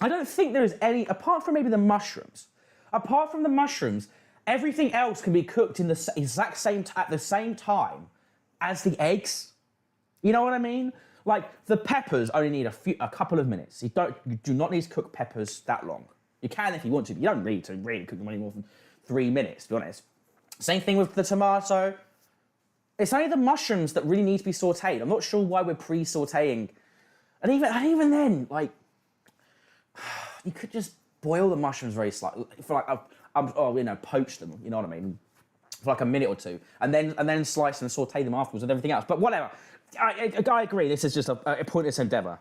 I don't think there is any, apart from maybe the mushrooms. Apart from the mushrooms, everything else can be cooked in the exact same at the same time as the eggs. You know what I mean? Like the peppers only need a couple of minutes. You do not need to cook peppers that long. You can if you want to, but you don't need to really cook them any more than 3 minutes, to be honest. Same thing with the tomato. It's only the mushrooms that really need to be sautéed. I'm not sure why we're pre-sautéing. And even then, like, you could just boil the mushrooms very slightly, for like, poach them, you know what I mean? For like a minute or two, and then slice and sauté them afterwards with everything else. But whatever. I agree, this is just a pointless endeavour.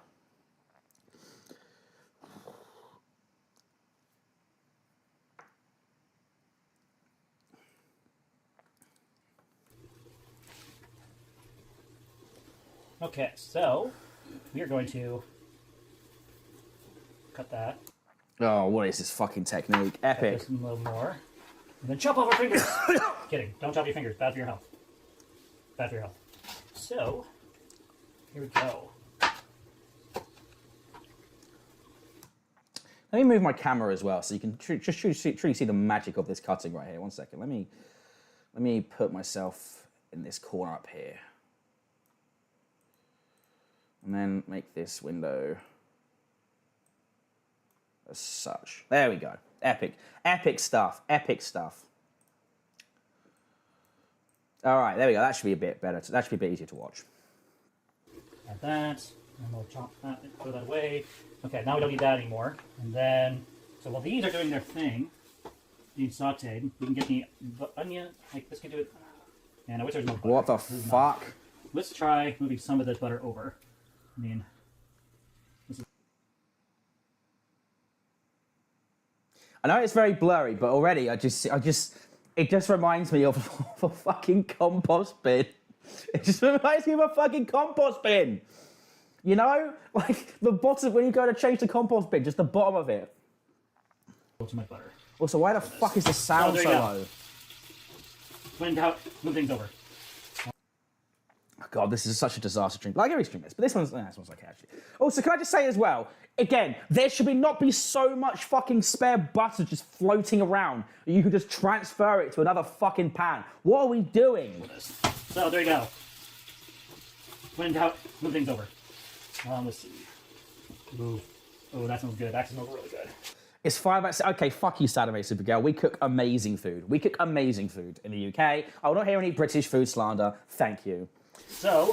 Okay, so we are going to cut that. Oh, what is this fucking technique? Epic. Just a little more. And then chop off our fingers. Kidding. Don't chop your fingers. Bad for your health. Bad for your health. So, here we go. Let me move my camera as well so you can truly see the magic of this cutting right here. 1 second. Let me put myself in this corner up here. And then make this window as such. There we go. Epic. Epic stuff. Epic stuff. All right, there we go. That should be a bit better. That should be a bit easier to watch. Add that, and we'll chop that, throw that away. Okay, now we don't need that anymore. And then, so while these are doing their thing, being sauteed, we can get the onion. Like, this can do it. And I wish there was more butter. What the fuck? Let's try moving some of this butter over. I mean, I know it's very blurry, but already it just reminds me of a fucking compost bin. It just reminds me of a fucking compost bin. You know, like the bottom when you go to change the compost bin, just the bottom of it. too much butter. Also, why the fuck is the sound so low? Move things over. Oh God, this is such a disaster stream. Like every stream is, but this one's okay actually. Also, can I just say as well, again, there should not be so much fucking spare butter just floating around. You could just transfer it to another fucking pan. What are we doing? So there you go. Move things over. Let's see. Move. Oh, that smells good. That smells really good. It's Firebat. Okay, fuck you, Saturday Supergirl. We cook amazing food. We cook amazing food in the UK. I will not hear any British food slander. Thank you. So,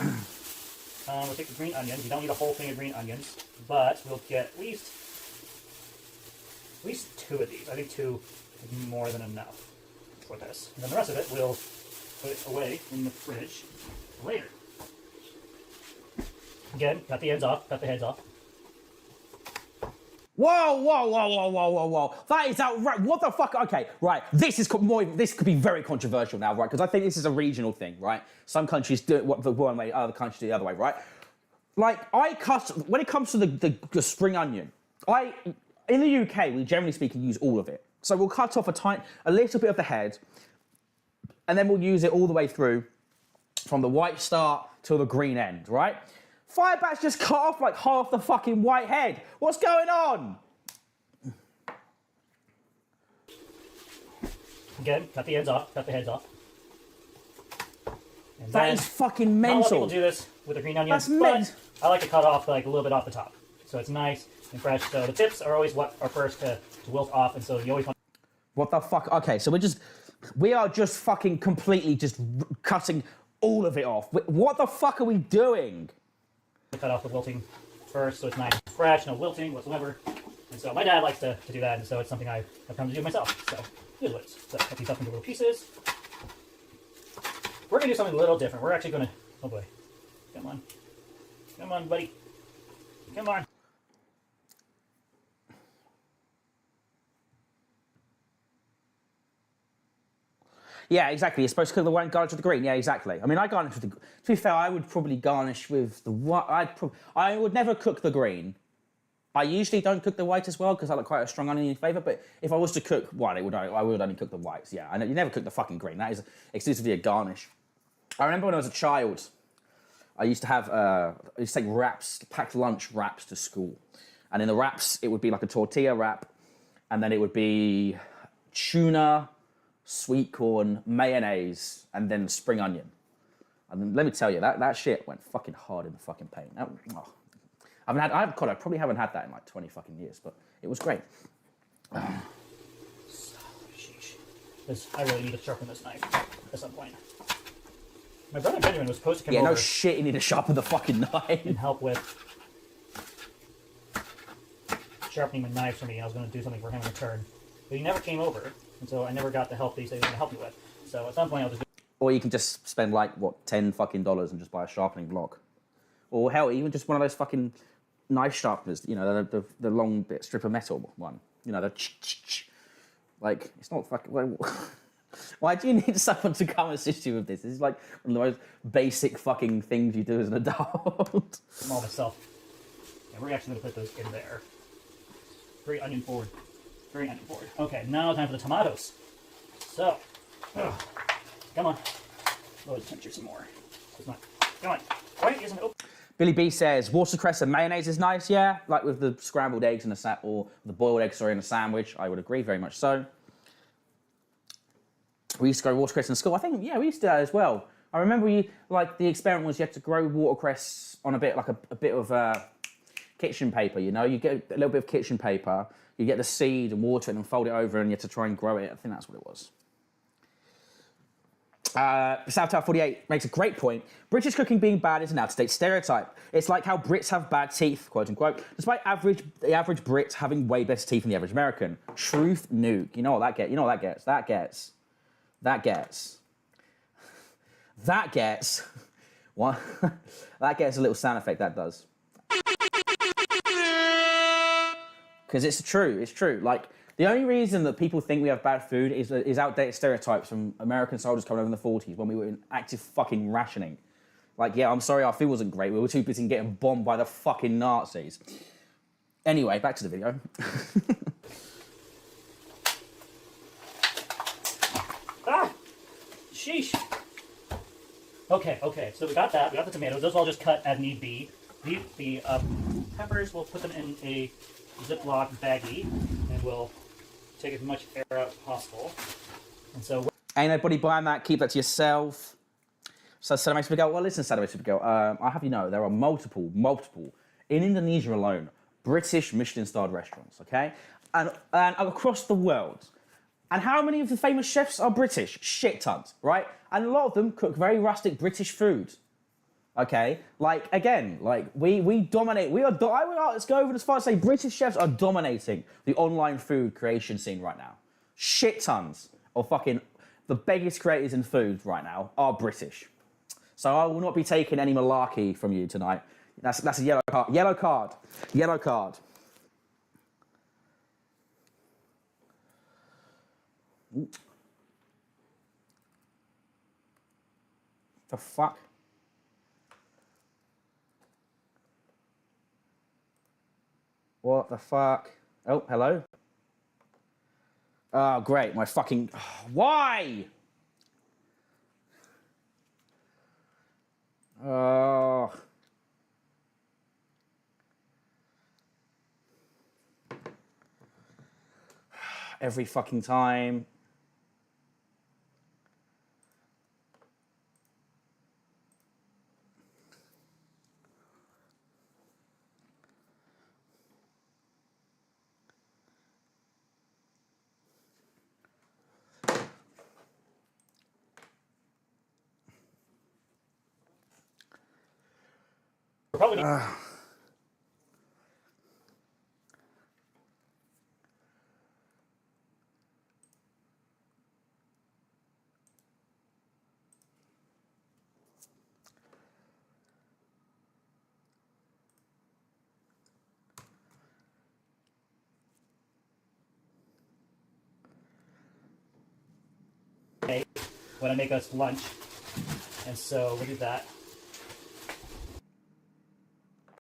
we'll take the green onions. You don't need a whole thing of green onions, but we'll get at least 2 of these. I think 2 is more than enough for this. And then the rest of it we'll put it away in the fridge later. Again, cut the ends off, cut the heads off. Whoa, whoa, whoa, whoa, whoa, whoa, whoa. That is outright. What the fuck? Okay, right. This could be very controversial now, right? Because I think this is a regional thing, right? Some countries do it one way, other countries do it the other way, right? Like, when it comes to the spring onion, in the UK, we generally speaking use all of it. So we'll cut off a little bit of the head, and then we'll use it all the way through from the white start to the green end, right? Firebat's just cut off like half the fucking white head. What's going on? Again, cut the ends off, cut the heads off. And That then, is fucking not a lot of mental. people do this with a green onion, That's but I like to cut off like a little bit off the top, so it's nice and fresh. So the tips are always what are first to wilt off, and so you always want What the fuck? Okay, so we are just fucking completely just cutting all of it off. What the fuck are we doing? to cut off the wilting first, so it's nice and fresh, no wilting whatsoever. And so my dad likes to do that, and so it's something I've come to do myself. So here's what it is. So cut these up into little pieces. We're gonna do something a little different. We're actually gonna, oh boy, come on, buddy, come on. Yeah, exactly. You're supposed to cook the white and garnish with the green. Yeah, exactly. I mean, I garnish with the. To be fair, I would probably garnish with the white. I would never cook the green. I usually don't cook the white as well because I like quite a strong onion flavour. But if I was to cook one, I would only cook the whites. Yeah, I know you never cook the fucking green. That is exclusively a garnish. I remember when I was a child, I used to have I used to take wraps, packed lunch wraps to school, and in the wraps it would be like a tortilla wrap, and then it would be tuna, sweet corn, mayonnaise, and then spring onion. And then, let me tell you, that shit went fucking hard in the fucking paint. I probably haven't had that in like 20 fucking years, but it was great. Sheesh. I really need to sharpen this knife at some point. My brother Benjamin was supposed to come over. Yeah, no shit, you need to sharpen the fucking knife. And help with sharpening my knives for me. I was going to do something for him in return. But he never came over, and so I never got the help that he said he was going to help me with. So at some point I'll just do. Or you can just spend like, what, $10 fucking and just buy a sharpening block. Or hell, even just one of those fucking knife sharpeners, you know, the long bit strip of metal one. You know, like, it's not fucking... Why do you need someone to come assist you with this? This is like one of the most basic fucking things you do as an adult. I'm all myself. Yeah, we're actually going to put those in there. Very onion forward. Very onion forward. Okay, now time for the tomatoes. So, come on. Lower the temperature some more. Come on. Why isn't it open? Billy B says, watercress and mayonnaise is nice, yeah? Like with the scrambled eggs in or the boiled eggs, in a sandwich. I would agree, very much so. We used to grow watercress in school. I think, yeah, we used to do that as well. I remember the experiment was you had to grow watercress on a bit of kitchen paper, you know? You get a little bit of kitchen paper, you get the seed and water it and fold it over and you have to try and grow it. I think that's what it was. South Tower 48 makes a great point. British cooking being bad is an out-of-date stereotype. It's like how Brits have bad teeth, quote unquote, despite the average Brit having way better teeth than the average American. Truth nuke. You know what that gets? What? That gets a little sound effect, that does. Because it's true. Like, the only reason that people think we have bad food is outdated stereotypes from American soldiers coming over in the 40s when we were in active fucking rationing. Like, yeah, I'm sorry, our food wasn't great. We were too busy getting bombed by the fucking Nazis. Anyway, back to the video. Sheesh. Okay, so we got that. We got the tomatoes. Those all just cut as need be. The peppers, we'll put them in a Ziploc baggie, and we'll take as much air out as possible. And so... Ain't nobody buying that. Keep that to yourself. So, Sadame Spaghetti. Well, listen, Sadame Spaghetti. I have you know, there are multiple, in Indonesia alone, British Michelin-starred restaurants, okay? And across the world. And how many of the famous chefs are British? Shit tons, right? And a lot of them cook very rustic British food. Okay? Like, again, like, we dominate. Let's go over as far as say British chefs are dominating the online food creation scene right now. Shit tons of fucking... The biggest creators in food right now are British. So I will not be taking any malarkey from you tonight. That's a yellow card. Yellow card. Ooh. The fuck? What the fuck? Oh, hello? Oh, great. My fucking... Why? Oh... Every fucking time. We're probably when I make us lunch, and so we'll do that.